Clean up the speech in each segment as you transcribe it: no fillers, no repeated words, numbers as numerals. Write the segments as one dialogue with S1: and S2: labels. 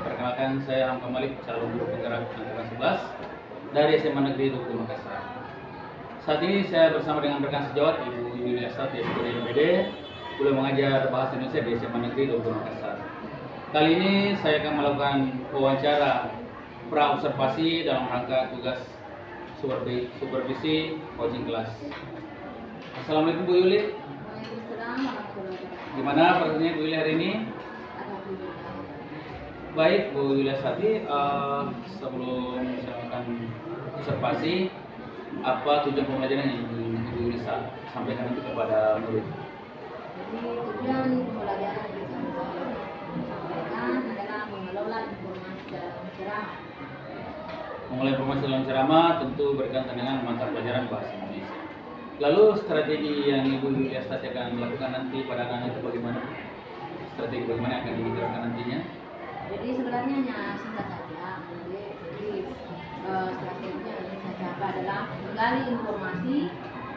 S1: Perkenalkan, saya Hamka Malik, calon guru penggerak angkatan 11 dari SMA Negeri Duku Makassar. Saat ini saya bersama dengan rekan sejawat Ibu Yulia Sati dari MPD, beliau mengajar bahasa Indonesia di SMA Negeri Duku Makassar. Kali ini saya akan melakukan wawancara pra-observasi dalam rangka tugas supervisi coaching kelas. Assalamualaikum Bu Yuli.
S2: Waalaikumsalam warahmatullahi wabarakatuh.
S1: Gimana perasaannya Bu Yuli hari ini?
S2: Alhamdulillah.
S1: Baik Bu Yulia Sati, sebelum saya akan observasi, apa tujuan pembelajaran yang Ibu Yuli sampaikan itu kepada murid?
S2: Jadi tujuan pembelajaran yang saya sampaikan adalah mengelola informasi dalam ceramah.
S1: Mengelola informasi dalam ceramah tentu berkaitan dengan mata pelajaran bahasa Indonesia. Lalu strategi yang Ibu Yulia Sati akan lakukan nanti pada anak itu bagaimana? Strategi bagaimana akan diterapkan nantinya?
S2: Jadi sebenarnya hanya singkat saja. Jadi strateginya ini saja adalah menggali informasi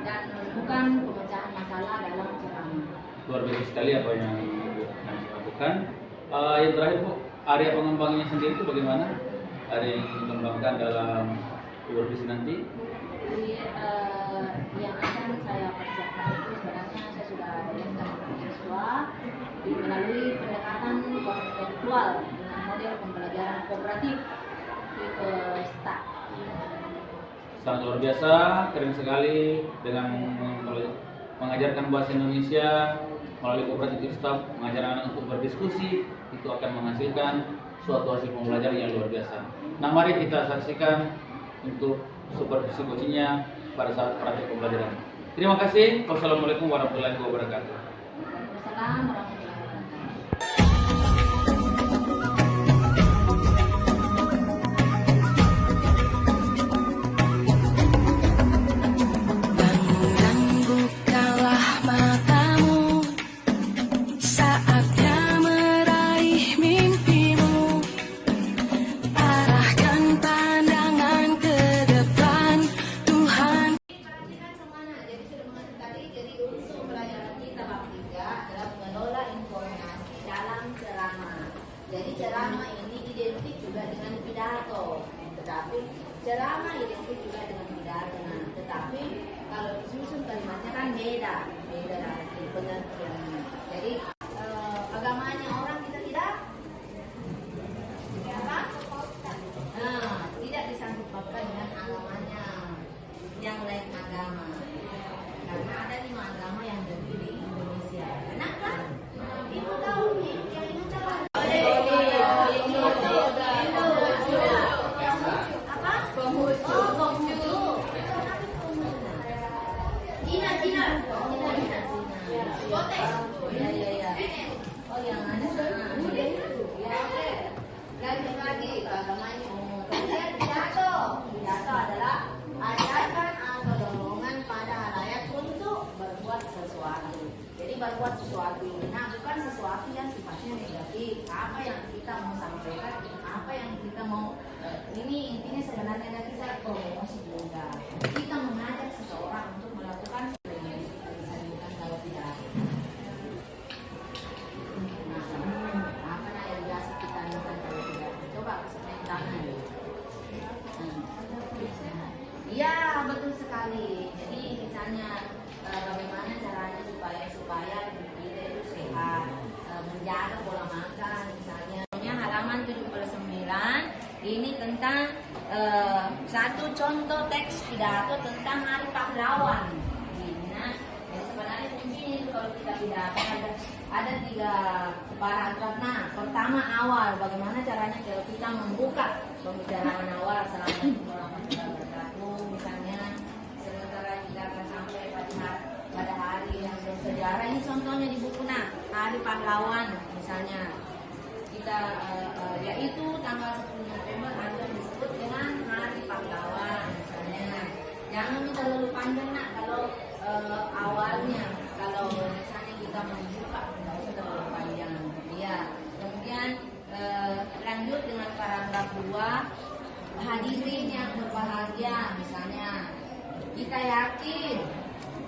S2: dan menemukan pemecahan masalah dalam ceramah.
S1: Luar biasa sekali apa yang Ibu akan lakukan. Yang terakhir Bu, area pengembangnya sendiri itu bagaimana? Area yang dikembangkan dalam supervisi nanti?
S2: Jadi yang akan saya persiapkan itu sebenarnya saya sudah dengan siswa melalui pendekatan kontekstual dengan model pembelajaran kooperatif tipe STAR.
S1: Sangat luar biasa, keren sekali dengan mengajarkan bahasa Indonesia melalui kooperatif staff, mengajar anak untuk berdiskusi, itu akan menghasilkan suatu hasil pembelajaran yang luar biasa. Nah, mari kita saksikan untuk supervisi coachingnya pada saat praktik pembelajaran. Terima kasih. Wassalamualaikum warahmatullahi wabarakatuh.
S2: Waalaikumsalam warahmatullahi wabarakatuh.
S3: Bangunlah, bukalah matamu, saatnya meraih mimpimu. Arahkan pandangan ke depan, Tuhan.
S2: Jadi sudah mengerti tadi, jadi unsur pelajaran kita bab 3 adalah mengelola informasi dalam ceramah. Jadi ceramah ini identik juga dengan pidato, tetapi ceramah identik juga dengan pidato. Nah, tetapi kalau disusun kalimatnya kan beda arti pengertiannya. Jadi agamanya orang kita tidak apa? Nah, tidak disangkut pautkan dengan agamanya yang lain agama. Karena ada 5 agama yang berdiri di Indonesia. Kenapa? Ibu tahu nih, yang ingat apa? Apa? Konghucu. Oh, Konghucu. Cina. Iya. Oh, yang ada sana. Ya, oke. Lagi agamanya umum. Kemudian pidato. Pidato adalah ajakan atau dorongan pada halayak untuk berbuat sesuatu. Jadi berbuat sesuatu ini, nah bukan sesuatu yang sifatnya negatif. Apa yang kita mau sampaikan, apa yang kita mau ini intinya sebenarnya nanti saya promosi juga. Kita mengajak seseorang untuk melakukan misalkan kalau tidak. Nah, apa yang biasa kita lakukan kalau tidak? Coba kesemen tangan. Iya, betul sekali. Jadi misalnya bagaimana caranya supaya kita itu sehat, menjaga pola makan misalnya. Halaman 79 ini tentang satu contoh teks pidato tentang Hari Pahlawan. Nah, jadi sebenarnya kuncinya itu kalau kita pidato ada 3 paragraf. Nah, pertama awal, bagaimana caranya kalau kita membuka pembicaraan awal. Assalamualaikum warahmatullahi wabarakatuh. Misalnya sementara kita akan sampai pada hari yang bersejarah. Ini contohnya di buku Hari Pahlawan misalnya. Kita yaitu tanggal 10 November ada disebut dengan Hari Pahlawan misalnya. Jangan terlalu panjang kalau awalnya. Kalau misalnya kita membuka tidak usah terlalu panjang. Ya. Kemudian lanjut dengan paragraf 2, hadirin yang berbahagia misalnya. Kita yakin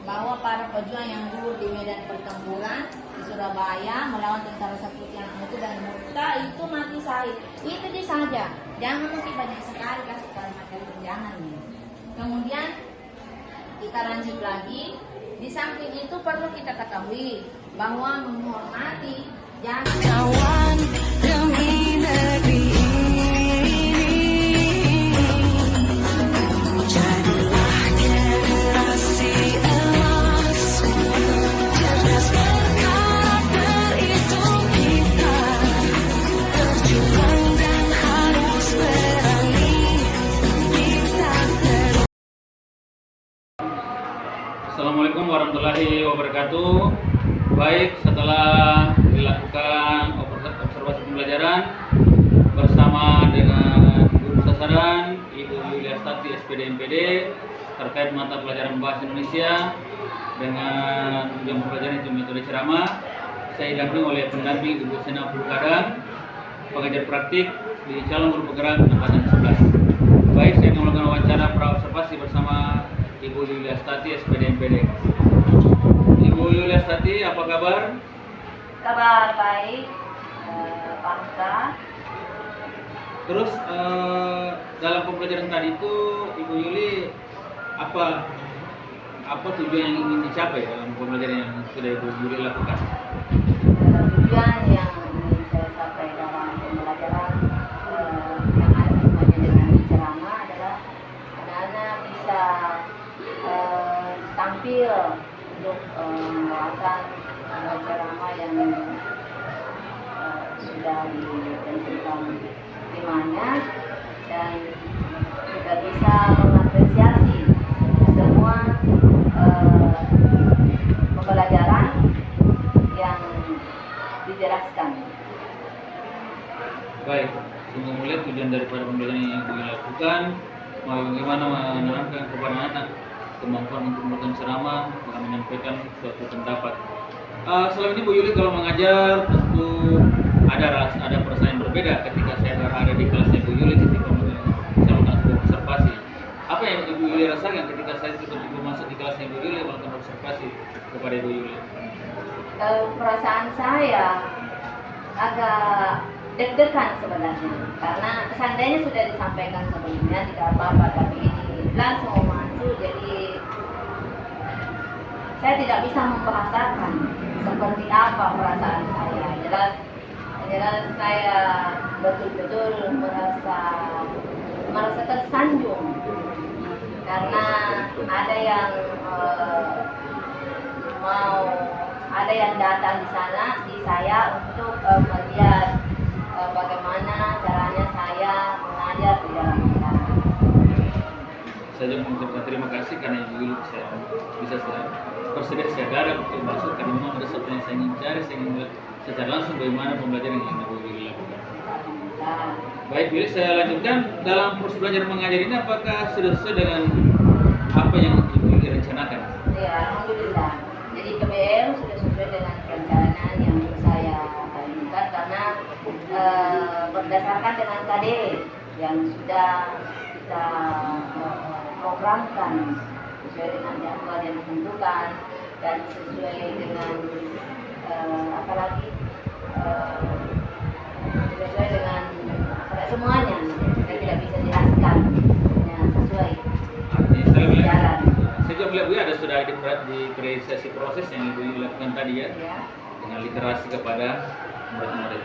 S2: bahwa para pejuang yang gugur di medan pertempuran di Surabaya melawan tentara Sekutu itu dan murta itu mati syahid. Itu dia saja. Jangan mungkin banyak sekali kasih kalimat tunjangan. Kemudian kita lanjut lagi. Di samping itu perlu kita ketahui bahwa menghormati jangan
S3: Kawan demi negeri ini, jadilah generasi emas, cerdas berkarakter itu kita, berjuang dan harus berani, kita terus.
S1: Assalamualaikum warahmatullahi wabarakatuh. Baik, setelah dilakukan observasi pembelajaran bersama dengan guru sasaran Ibu Yulia Stati SPD MPD terkait mata pelajaran Bahasa Indonesia dengan tujuan pembelajaran itu metode ceramah, saya didampingi oleh pendamping Ibu Sena Purkadang, pengajar praktik di calon guru penggerak angkatan 11. Baik, saya akan melakukan wawancara praobservasi bersama Ibu Yulia Stati SPD MPD. Ibu Yulia Stati, apa kabar?
S2: kabar baik, Pak.
S1: Terus dalam pembelajaran tadi itu Ibu Yuli apa tujuan yang ingin dicapai dalam pembelajaran yang sudah Ibu Yuli lakukan?
S2: Tujuan yang ingin saya capai dalam pembelajaran yang ada hubungannya dengan ceramah adalah anak-anak bisa tampil untuk membawakan ceramah yang sudah ditentukan temanya dan juga bisa mengapresiasi semua pembelajaran yang dijelaskan.
S1: Baik, sungguh mulia tujuan daripada pembelajaran yang Ibu Yuli lakukan, bagaimana menanamkan kepada anak kemampuan untuk melakukan ceramah dan menyampaikan suatu pendapat. Selama ini Bu Yuli kalau mengajar tentu ada perasaan yang berbeda ketika saya berada di kelasnya Bu Yuli ketika saya melakukan sebuah observasi. Apa yang Ibu Yuli rasakan ketika saya tiba-tiba masuk di kelasnya Bu Yuli melakukan observasi kepada Ibu Yuli?
S2: Perasaan saya agak deg-degan sebenarnya karena seandainya sudah disampaikan sebelumnya tidak apa-apa, tapi ini langsung masuk, jadi saya tidak bisa membahasakan seperti apa perasaan saya. Jelas saya betul-betul merasa tersanjung karena ada yang datang di sana di saya untuk melihat bagaimana caranya saya mengajar di dalam kelas.
S1: Saya mengucapkan terima kasih karena Ibu Yuli bisa bersedia sadar untuk masuk karena memang ada sesuatu yang saya ingin cari, saya ingin melihat secara langsung bagaimana pembelajaran yang Ibu Yuli lakukan. Baik, Yuli, saya lanjutkan dalam proses belajar mengajar ini apakah sudah sesuai dengan apa yang Ibu Yuli rencanakan?
S2: Ya, alhamdulillah. Jadi PBL sudah sesuai dengan perencanaan yang saya lakukan karena berdasarkan dengan KD yang sudah kita programkan sesuai dengan jadwal yang ditentukan dan sesuai dengan sesuai dengan semuanya. Saya tidak bisa jelaskan ya, sesuai jalan.
S1: Saya juga melihat Bu ada sudah di sesi proses yang Ibu Yuli lakukan tadi ya, dengan literasi kepada murid-murid.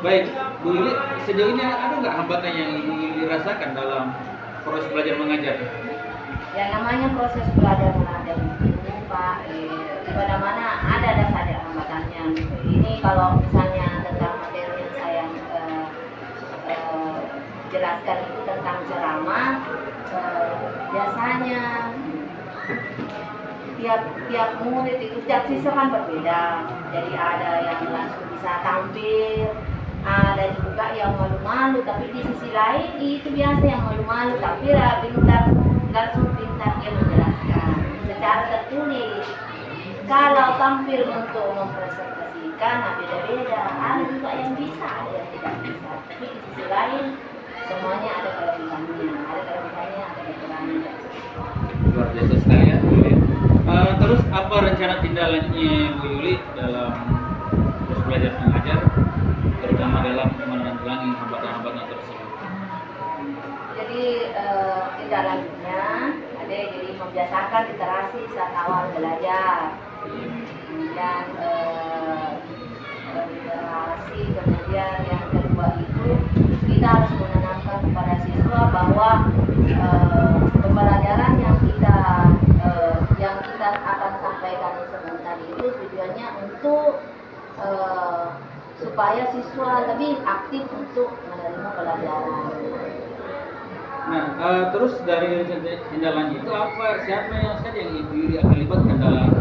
S1: Baik, Bu Yuli, sejauh ini ada nggak hambatan yang Ibu Yuli rasakan dalam proses belajar mengajar?
S2: Yang namanya proses belajar mengajar itu Pak, di mana-mana ada saja hambatannya. Ini kalau misalnya tentang materi yang saya jelaskan itu tentang ceramah, biasanya tiap murid itu tiap siswa kan berbeda. Jadi ada yang langsung bisa tampil, ada juga yang malu-malu, tapi di sisi lain itu biasa yang malu-malu tapi langsung pintar dia menjelaskan secara tertulis. Kalau tampil untuk mempresentasikan, beda-beda. Ada juga yang bisa, ada yang tidak bisa. Tapi di sisi lain semuanya ada kelebihannya, ada kekurangannya.
S1: Luar biasa sekali ya Bu Yuli. Terus apa rencana tindak lanjutnya Bu Yuli dalam mengajar, terutama dalam menanggulangi hambatan-hambatan tersebut.
S2: Jadi tindak lanjutnya ada jadi membiasakan literasi saat awal belajar, kemudian literasi, kemudian yang kedua itu kita harus menanamkan kepada siswa bahwa pembelajaran yang kita akan sampaikan tadi itu tujuannya untuk supaya siswa lebih aktif untuk menerima pelajaran.
S1: Nah, terus dari tindak lanjut itu siapa yang Ibu Yuli akan libatkan dalam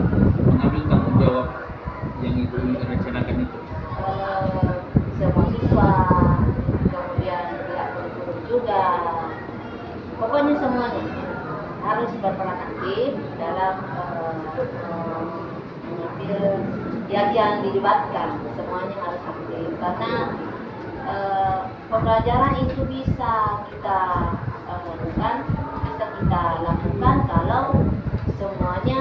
S1: mengambil tanggung jawab yang Ibu Yuli rencanakan itu?
S2: Semua siswa, kemudian pihak guru juga, pokoknya semuanya harus berperan aktif dalam mengambil yang dilibatkan, semuanya harus aktif karena pembelajaran itu bisa kita lakukan kalau semuanya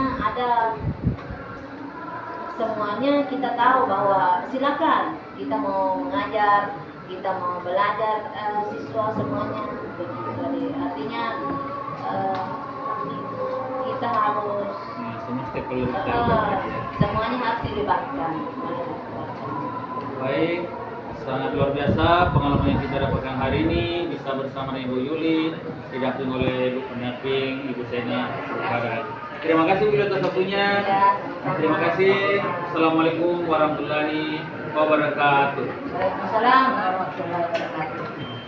S2: kita tahu bahwa silakan kita mau mengajar, kita mau belajar, siswa semuanya begitu. Artinya kita harus
S1: Semua stakeholder terlibat.
S2: semuanya harus dilibatkan.
S1: Baik, sangat luar biasa pengalaman yang kita dapatkan hari ini bisa bersama dengan Ibu Yuli, didampingi oleh Ibu Pendamping Ibu Sena Barat. Terima kasih Bu atas waktunya. Terima kasih. Assalamualaikum warahmatullahi wabarakatuh.
S2: Waalaikumsalam warahmatullahi wabarakatuh.